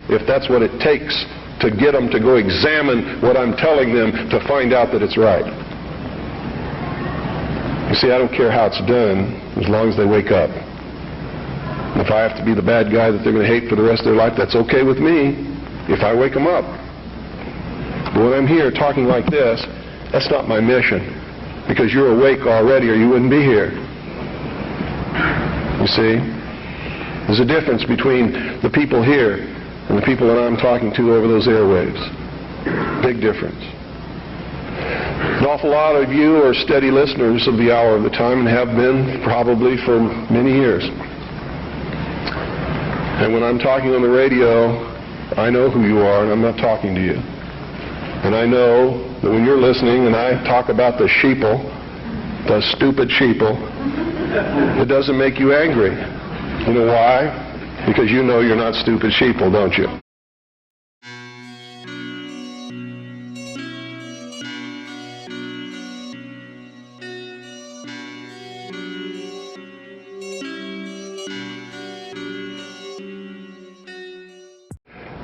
if that's what it takes to get them to go examine what I'm telling them to find out that it's right. You see, I don't care how it's done as long as they wake up. If I have to be the bad guy that they're going to hate for the rest of their life, that's okay with me if I wake them up. But when I'm here talking like this, that's not my mission, because you're awake already or you wouldn't be here. You see? There's a difference between the people here and the people that I'm talking to over those airwaves. Big difference. An awful lot of you are steady listeners of the Hour of the Time and have been probably for many years. And when I'm talking on the radio, I know who you are and I'm not talking to you. And I know that when you're listening and I talk about the sheeple, the stupid sheeple, it doesn't make you angry. You know why? Because you know you're not stupid sheeple, don't you?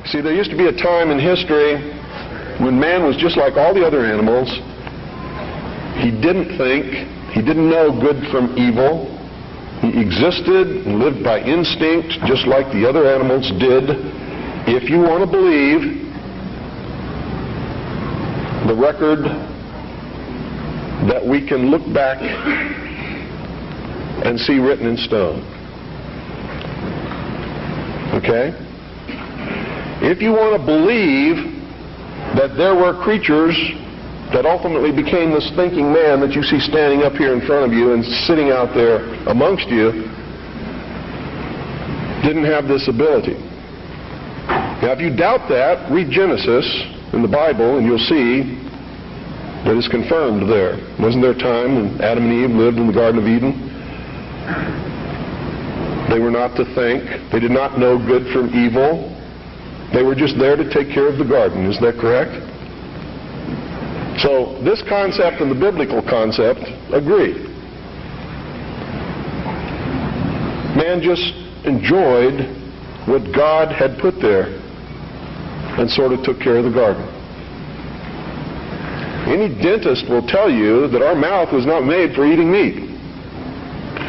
See, there used to be a time in history when man was just like all the other animals. He didn't think, he didn't know good from evil. He existed and lived by instinct just like the other animals did. If you want to believe the record that we can look back and see written in stone. Okay? If you want to believe that there were creatures that ultimately became this thinking man that you see standing up here in front of you and sitting out there amongst you, didn't have this ability. Now, if you doubt that, read Genesis in the Bible and you'll see that it's confirmed there. Wasn't there a time when Adam and Eve lived in the Garden of Eden? They were not to think. They did not know good from evil. They were just there to take care of the garden. Is that correct? So this concept and the biblical concept agree. Man just enjoyed what God had put there and sort of took care of the garden. Any dentist will tell you that our mouth was not made for eating meat.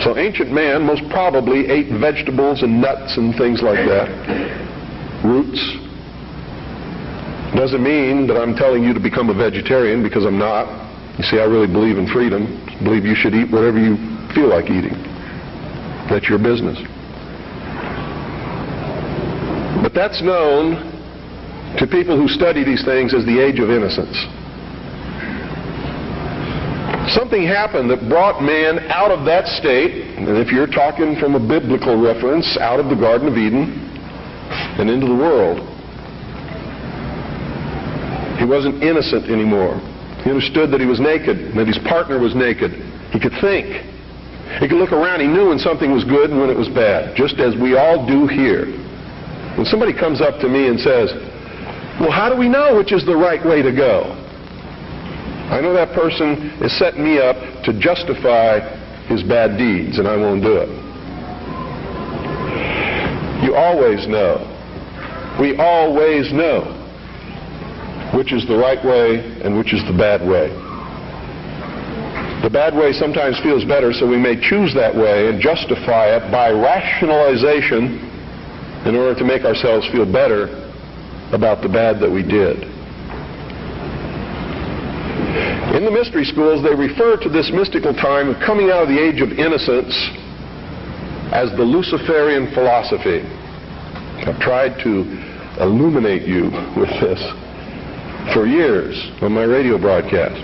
So ancient man most probably ate vegetables and nuts and things like that. Roots. Doesn't mean that I'm telling you to become a vegetarian, because I'm not. You see, I really believe in freedom. I believe you should eat whatever you feel like eating. That's your business. But that's known to people who study these things as the age of innocence. Something happened that brought man out of that state, and if you're talking from a biblical reference, out of the Garden of Eden and into the world. He wasn't innocent anymore. He understood that he was naked, that his partner was naked. He could think. He could look around. He knew when something was good and when it was bad, just as we all do here. When somebody comes up to me and says, well, how do we know which is the right way to go? I know that person is setting me up to justify his bad deeds, and I won't do it. You always know. We always know which is the right way and which is the bad way. The bad way sometimes feels better, so we may choose that way and justify it by rationalization in order to make ourselves feel better about the bad that we did. In the mystery schools, they refer to this mystical time of coming out of the age of innocence as the Luciferian philosophy. I've tried to illuminate you with this for years on my radio broadcast.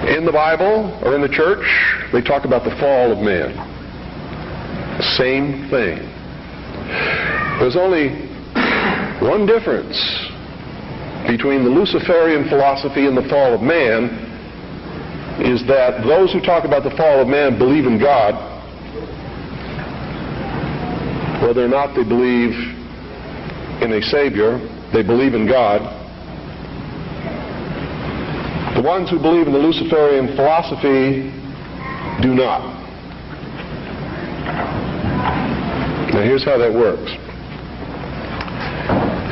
In the Bible or in the church, they talk about the fall of man. Same thing. There's only one difference between the Luciferian philosophy and the fall of man, is that those who talk about the fall of man believe in God, whether or not they believe in a Savior. They believe in God. The ones who believe in the Luciferian philosophy do not. Now here's how that works.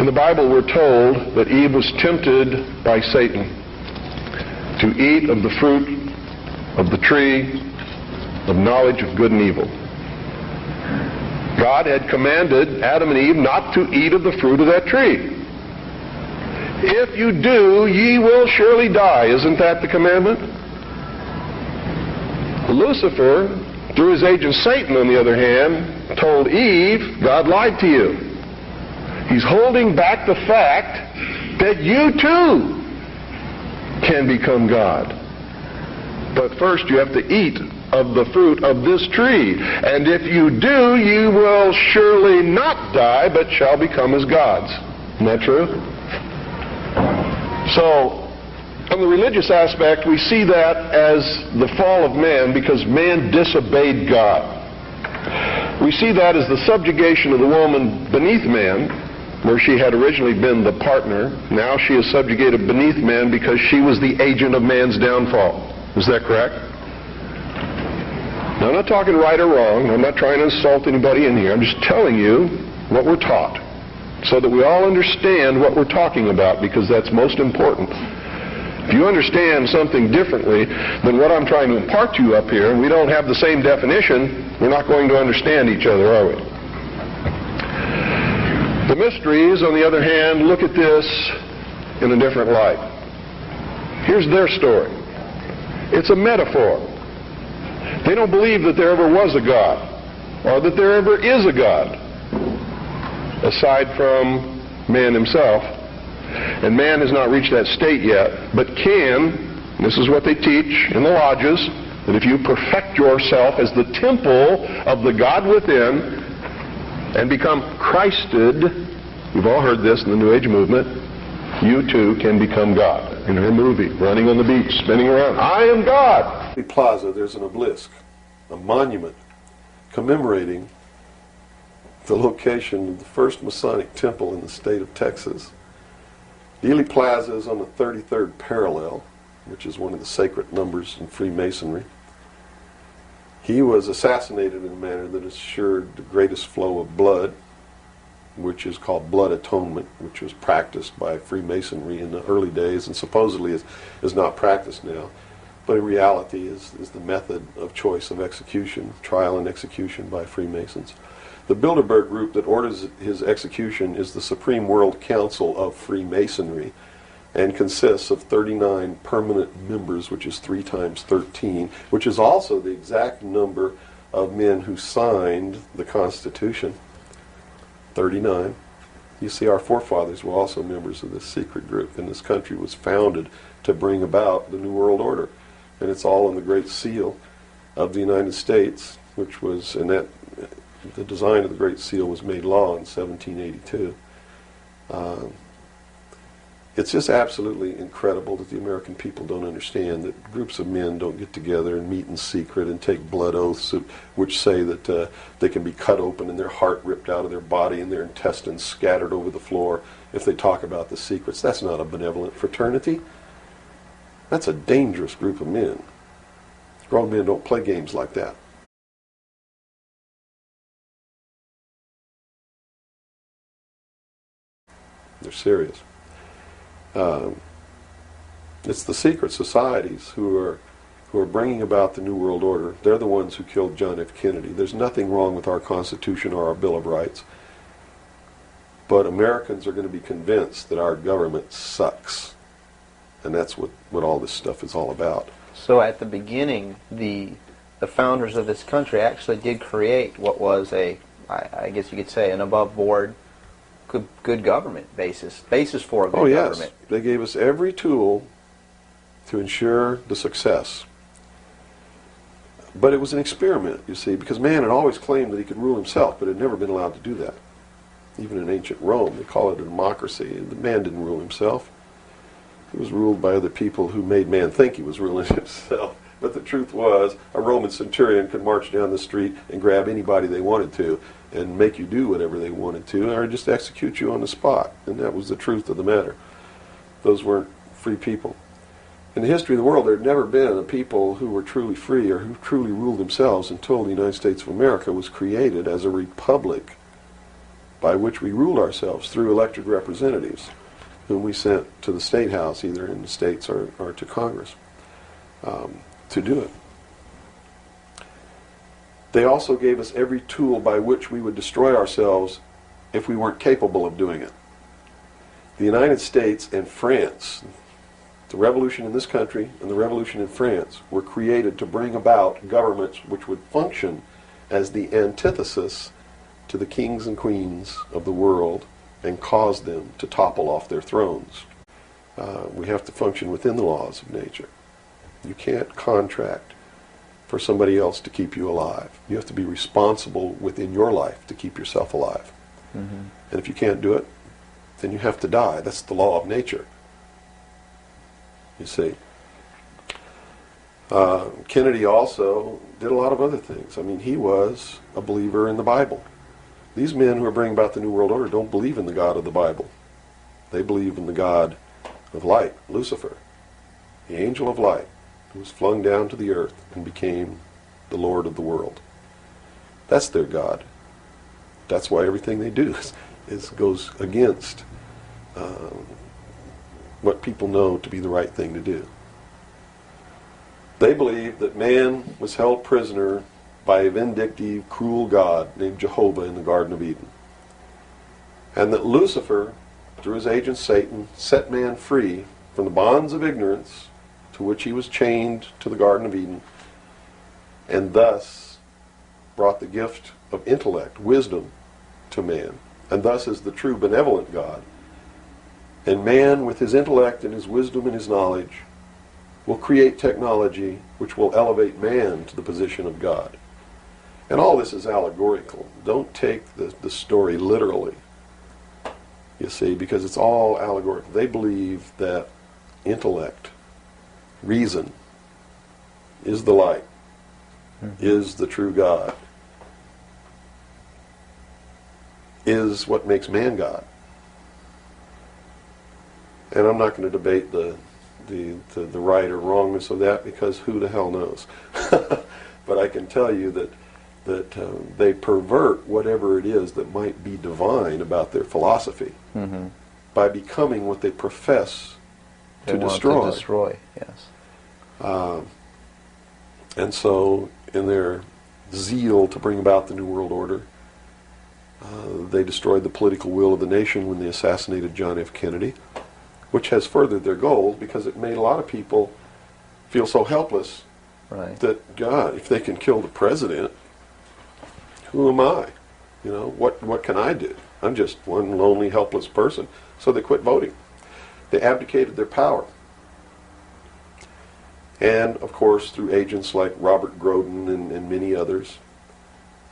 In the Bible, we're told that Eve was tempted by Satan to eat of the fruit of the tree of knowledge of good and evil. God had commanded Adam and Eve not to eat of the fruit of that tree. If you do, ye will surely die. Isn't that the commandment? Lucifer, through his agent Satan, on the other hand, told Eve, God lied to you. He's holding back the fact that you too can become God. But first you have to eat of the fruit of this tree. And if you do, you will surely not die, but shall become as gods. Isn't that true? So, on the religious aspect, we see that as the fall of man because man disobeyed God. We see that as the subjugation of the woman beneath man, where she had originally been the partner. Now she is subjugated beneath man because she was the agent of man's downfall. Is that correct? Now, I'm not talking right or wrong. I'm not trying to insult anybody in here. I'm just telling you what we're taught so that we all understand what we're talking about, because that's most important. If you understand something differently than what I'm trying to impart to you up here, and we don't have the same definition, we're not going to understand each other, are we? The mysteries, on the other hand, look at this in a different light. Here's their story. It's a metaphor. They don't believe that there ever was a God, or that there ever is a God, aside from man himself. And man has not reached that state yet, but can, this is what they teach in the lodges, that if you perfect yourself as the temple of the God within and become Christed, we've all heard this in the New Age movement, you too can become God. In her movie, Running on the Beach, spinning around, I am God. In Plaza, there's an obelisk, a monument commemorating the location of the first Masonic temple in the state of Texas. Dealey Plaza is on the 33rd parallel, which is one of the sacred numbers in Freemasonry. He was assassinated in a manner that assured the greatest flow of blood, which is called blood atonement, which was practiced by Freemasonry in the early days and supposedly is not practiced now. But in reality is the method of choice of execution, trial and execution by Freemasons. The Bilderberg group that orders his execution is the Supreme World Council of Freemasonry and consists of 39 permanent members, which is 3 times 13, which is also the exact number of men who signed the Constitution. 39. You see, our forefathers were also members of this secret group, and this country was founded to bring about the New World Order. And it's all in the Great Seal of the United States, which was, and that the design of the Great Seal was made law in 1782. It's just absolutely incredible that the American people don't understand that groups of men don't get together and meet in secret and take blood oaths which say that they can be cut open and their heart ripped out of their body and their intestines scattered over the floor if they talk about the secrets. That's not a benevolent fraternity. That's a dangerous group of men. Grown men don't play games like that. They're serious. It's the secret societies who are bringing about the New World Order. They're the ones who killed John F. Kennedy. There's nothing wrong with our Constitution or our Bill of Rights. But Americans are going to be convinced that our government sucks. And that's what all this stuff is all about. So at the beginning, the founders of this country actually did create what was I guess you could say, an above-board good government basis for a good government. Yes. They gave us every tool to ensure the success. But it was an experiment, you see, because man had always claimed that he could rule himself, but had never been allowed to do that. Even in ancient Rome, they call it a democracy. The man didn't rule himself. He was ruled by other people who made man think he was ruling himself. But the truth was, a Roman centurion could march down the street and grab anybody they wanted to and make you do whatever they wanted to, or just execute you on the spot. And that was the truth of the matter. Those weren't free people. In the history of the world, there had never been a people who were truly free or who truly ruled themselves until the United States of America was created as a republic by which we ruled ourselves through elected representatives whom we sent to the State House, either in the states or to Congress, to do it. They also gave us every tool by which we would destroy ourselves if we weren't capable of doing it. The United States and France, the revolution in this country and the revolution in France, were created to bring about governments which would function as the antithesis to the kings and queens of the world and cause them to topple off their thrones. We have to function within the laws of nature. You can't contract for somebody else to keep you alive. You have to be responsible within your life to keep yourself alive. And if you can't do it, then you have to die. That's the law of nature. You see. Kennedy also did a lot of other things. I mean, he was a believer in the Bible. These men who are bringing about the New World Order don't believe in the God of the Bible. They believe in the God of light, Lucifer, the angel of light, who was flung down to the earth and became the Lord of the world. That's their God. That's why everything they do goes against what people know to be the right thing to do. They believe that man was held prisoner by a vindictive, cruel God named Jehovah in the Garden of Eden. And that Lucifer, through his agent Satan, set man free from the bonds of ignorance to which he was chained to the Garden of Eden, and thus brought the gift of intellect, wisdom, to man, and thus is the true benevolent God. And man, with his intellect and his wisdom and his knowledge, will create technology which will elevate man to the position of God. And all this is allegorical. Don't take the story literally, you see, because it's all allegorical. They believe that intellect, reason, is the light, is the true God, is what makes man God. And I'm not going to debate the right or wrongness of that, because who the hell knows. But I can tell you that they pervert whatever it is that might be divine about their philosophy by becoming what they profess to destroy. To destroy, yes. And so, in their zeal to bring about the New World Order, they destroyed the political will of the nation when they assassinated John F. Kennedy, which has furthered their goals because it made a lot of people feel so helpless that, God, if they can kill the president, who am I? You know, what can I do? I'm just one lonely, helpless person. So they quit voting. They abdicated their power. And, of course, through agents like Robert Groden and many others,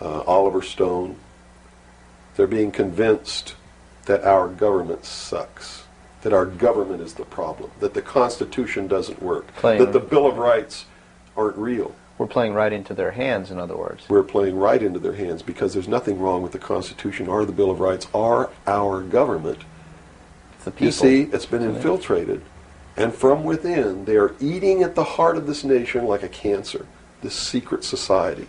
Oliver Stone, they're being convinced that our government sucks, that our government is the problem, that the Constitution doesn't work, that the Bill of Rights aren't real. We're playing right into their hands, in other words. We're playing right into their hands because there's nothing wrong with the Constitution or the Bill of Rights or our government. It's the people. You see, it's been infiltrated. And from within, they are eating at the heart of this nation like a cancer, this secret society.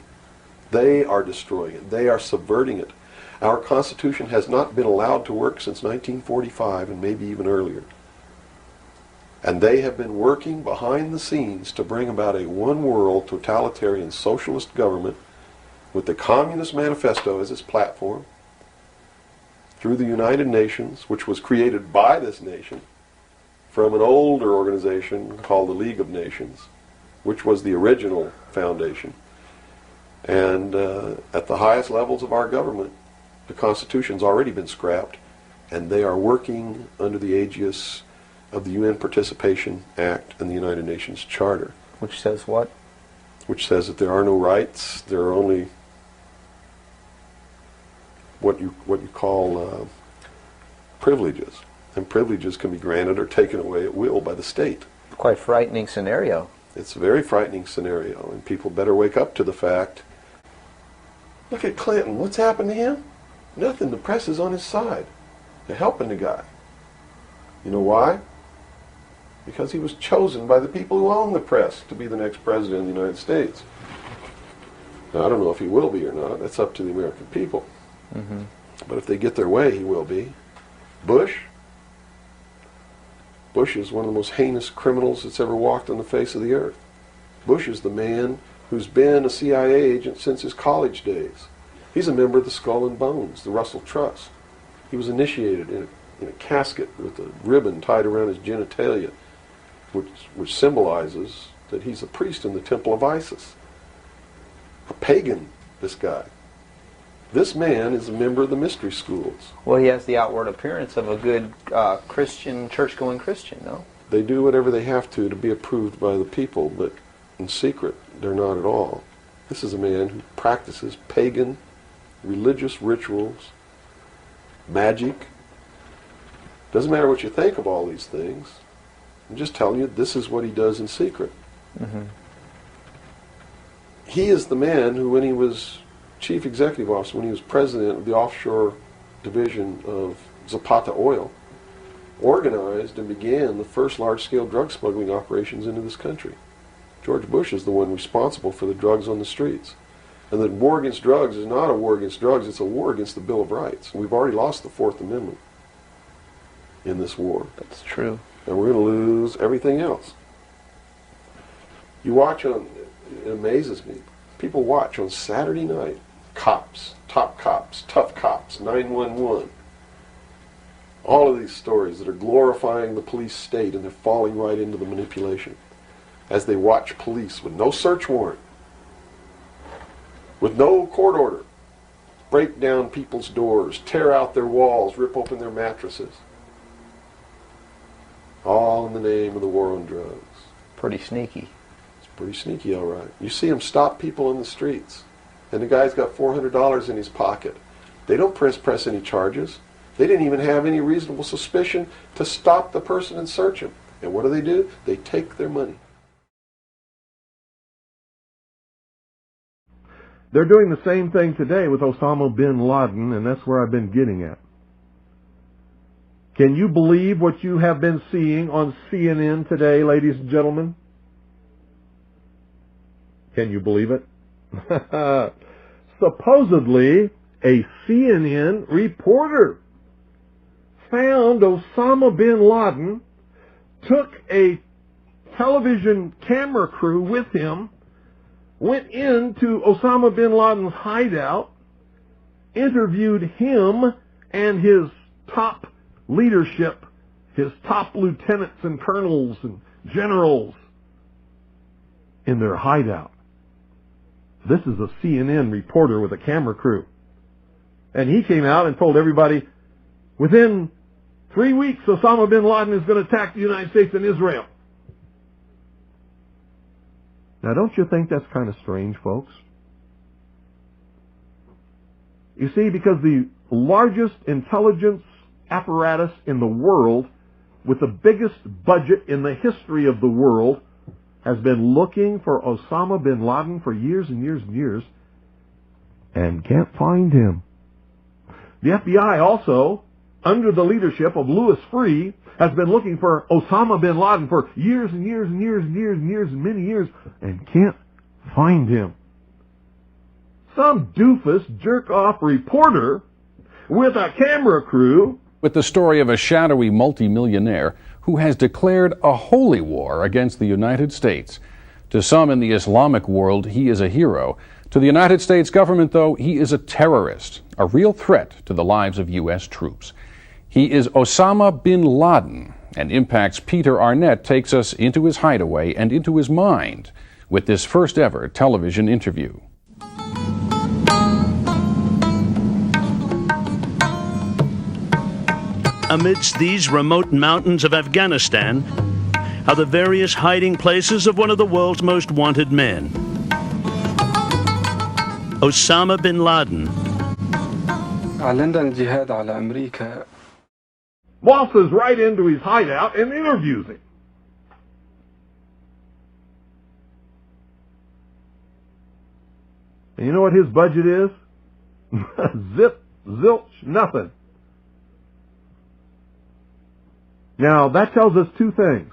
They are destroying it. They are subverting it. Our Constitution has not been allowed to work since 1945 and maybe even earlier. And they have been working behind the scenes to bring about a one-world totalitarian socialist government with the Communist Manifesto as its platform through the United Nations, which was created by this nation from an older organization called the League of Nations, which was the original foundation. And at the highest levels of our government, the Constitution's already been scrapped, and they are working under the aegis of the UN Participation Act and the United Nations Charter. Which says what? Which says that there are no rights, there are only what you call privileges. And privileges can be granted or taken away at will by the state. Quite frightening scenario. It's a very frightening scenario, and people better wake up to the fact. Look at Clinton. What's happened to him? Nothing. The press is on his side. They're helping the guy. You know why? Because he was chosen by the people who own the press to be the next president of the United States. Now, I don't know if he will be or not. That's up to the American people. But if they get their way, he will be. Bush is one of the most heinous criminals that's ever walked on the face of the earth. Bush is the man who's been a CIA agent since his college days. He's a member of the Skull and Bones, the Russell Trust. He was initiated in a casket with a ribbon tied around his genitalia, which symbolizes that he's a priest in the temple of Isis. A pagan, this guy. This man is a member of the mystery schools. Well, he has the outward appearance of a good Christian, church-going Christian, no? They do whatever they have to be approved by the people, but in secret, they're not at all. This is a man who practices pagan religious rituals, magic. Doesn't matter what you think of all these things. I'm just telling you, this is what he does in secret. Mm-hmm. He is the man who, when he was chief executive officer, when he was president of the offshore division of Zapata Oil, organized and began the first large-scale drug smuggling operations into this country. George Bush is the one responsible for the drugs on the streets. And the war against drugs is not a war against drugs, it's a war against the Bill of Rights. We've already lost the Fourth Amendment in this war. That's true. And we're going to lose everything else. You watch on, it amazes me, people watch on Saturday night, cops, top cops, tough cops, 911. All of these stories that are glorifying the police state, and they're falling right into the manipulation. As they watch police with no search warrant, with no court order, break down people's doors, tear out their walls, rip open their mattresses. All in the name of the war on drugs. Pretty sneaky. It's pretty sneaky, all right. You see them stop people in the streets, and the guy's got $400 in his pocket. They don't press any charges. They didn't even have any reasonable suspicion to stop the person and search him. And what do? They take their money. They're doing the same thing today with Osama bin Laden, and that's where I've been getting at. Can you believe what you have been seeing on CNN today, ladies and gentlemen? Can you believe it? Supposedly, a CNN reporter found Osama bin Laden, took a television camera crew with him, went into Osama bin Laden's hideout, interviewed him and his top leadership, his top lieutenants and colonels and generals in their hideout. This is a CNN reporter with a camera crew. And he came out and told everybody, within 3 weeks, Osama bin Laden is going to attack the United States and Israel. Now, don't you think that's kind of strange, folks? You see, because the largest intelligence apparatus in the world, with the biggest budget in the history of the world, has been looking for Osama bin Laden for years and years and years, and can't find him. The FBI also, under the leadership of Louis Freeh, has been looking for Osama bin Laden for years and years and years and years and years and many years, and can't find him. Some doofus, jerk-off reporter with a camera crew, with the story of a shadowy multimillionaire who has declared a holy war against the United States. To some in the Islamic world, he is a hero. To the United States government, though, he is a terrorist, a real threat to the lives of U.S. troops. He is Osama bin Laden, and Impact's Peter Arnett takes us into his hideaway and into his mind with this first ever television interview. Amidst these remote mountains of Afghanistan are the various hiding places of one of the world's most wanted men, Osama bin Laden. waltzes right into his hideout and interviews him. And you know what his budget is? Zip, zilch, nothing. Now, that tells us two things.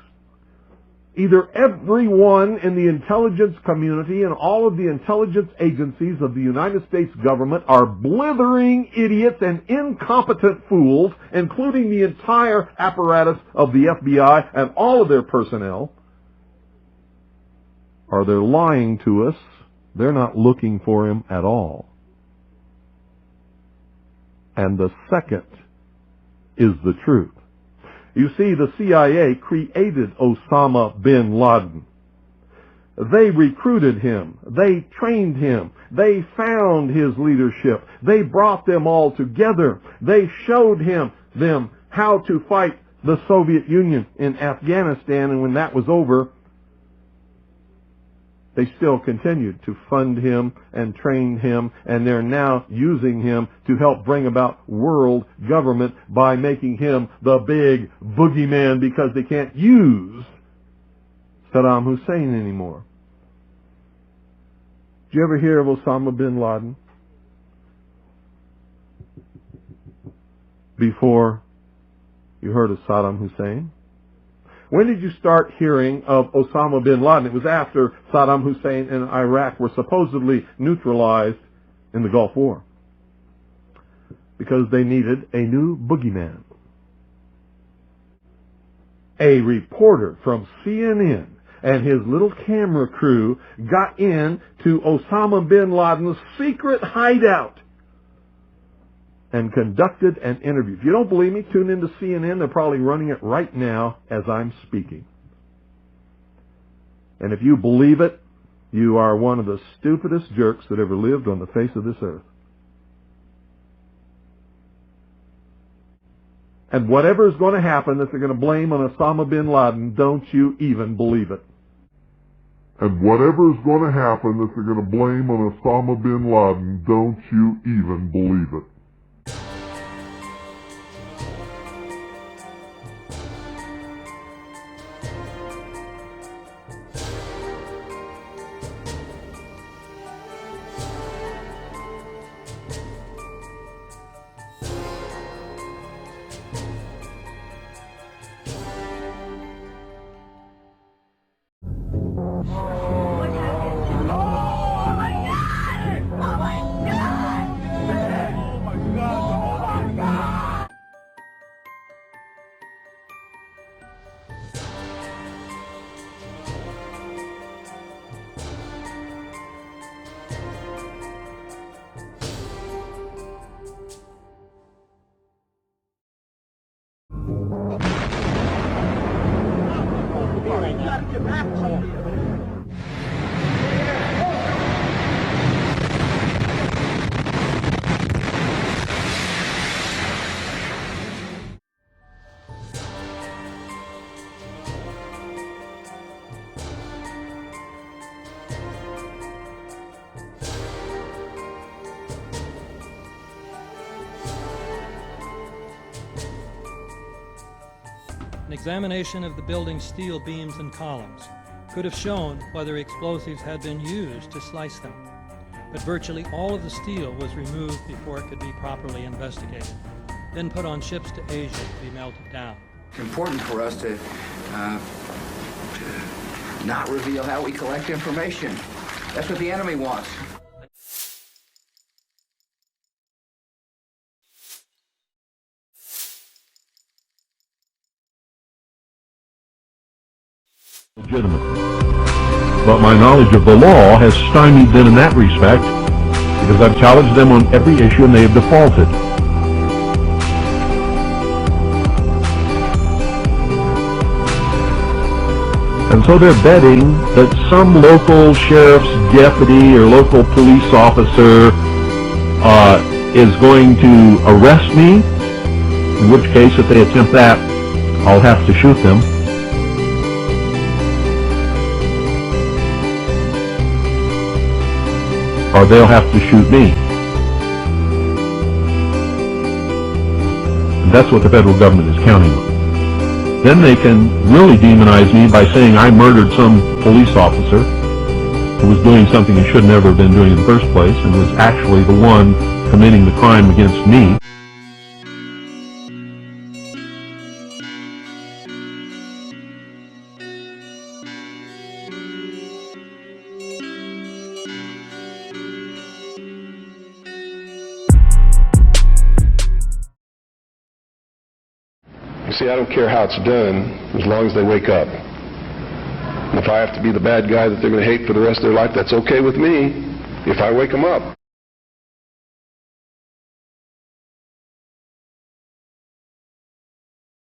Either everyone in the intelligence community and all of the intelligence agencies of the United States government are blithering idiots and incompetent fools, including the entire apparatus of the FBI and all of their personnel, or they're lying to us. They're not looking for him at all. And the second is the truth. You see, the CIA created Osama bin Laden. They recruited him. They trained him. They found his leadership. They brought them all together. They showed them how to fight the Soviet Union in Afghanistan, and when that was over, they still continued to fund him and train him, and they're now using him to help bring about world government by making him the big boogeyman, because they can't use Saddam Hussein anymore. Did you ever hear of Osama bin Laden before you heard of Saddam Hussein? When did you start hearing of Osama bin Laden? It was after Saddam Hussein and Iraq were supposedly neutralized in the Gulf War, because they needed a new boogeyman. A reporter from CNN and his little camera crew got in to Osama bin Laden's secret hideout and conducted an interview. If you don't believe me, tune into CNN. They're probably running it right now as I'm speaking. And if you believe it, you are one of the stupidest jerks that ever lived on the face of this earth. And whatever is going to happen that they're going to blame on Osama bin Laden, don't you even believe it. And whatever is going to happen that they're going to blame on Osama bin Laden, don't you even believe it. An examination of the building's steel beams and columns could have shown whether explosives had been used to slice them, but virtually all of the steel was removed before it could be properly investigated, then put on ships to Asia to be melted down. It's important for us to not reveal how we collect information. That's what the enemy wants. Legitimate. But my knowledge of the law has stymied them in that respect, because I've challenged them on every issue and they have defaulted. And so they're betting that some local sheriff's deputy or local police officer is going to arrest me, in which case, if they attempt that, I'll have to shoot them. Or they'll have to shoot me. And that's what the federal government is counting on. Then they can really demonize me by saying I murdered some police officer who was doing something he should never have been doing in the first place and was actually the one committing the crime against me. You see, I don't care how it's done as long as they wake up. And if I have to be the bad guy that they're going to hate for the rest of their life, that's okay with me if I wake them up.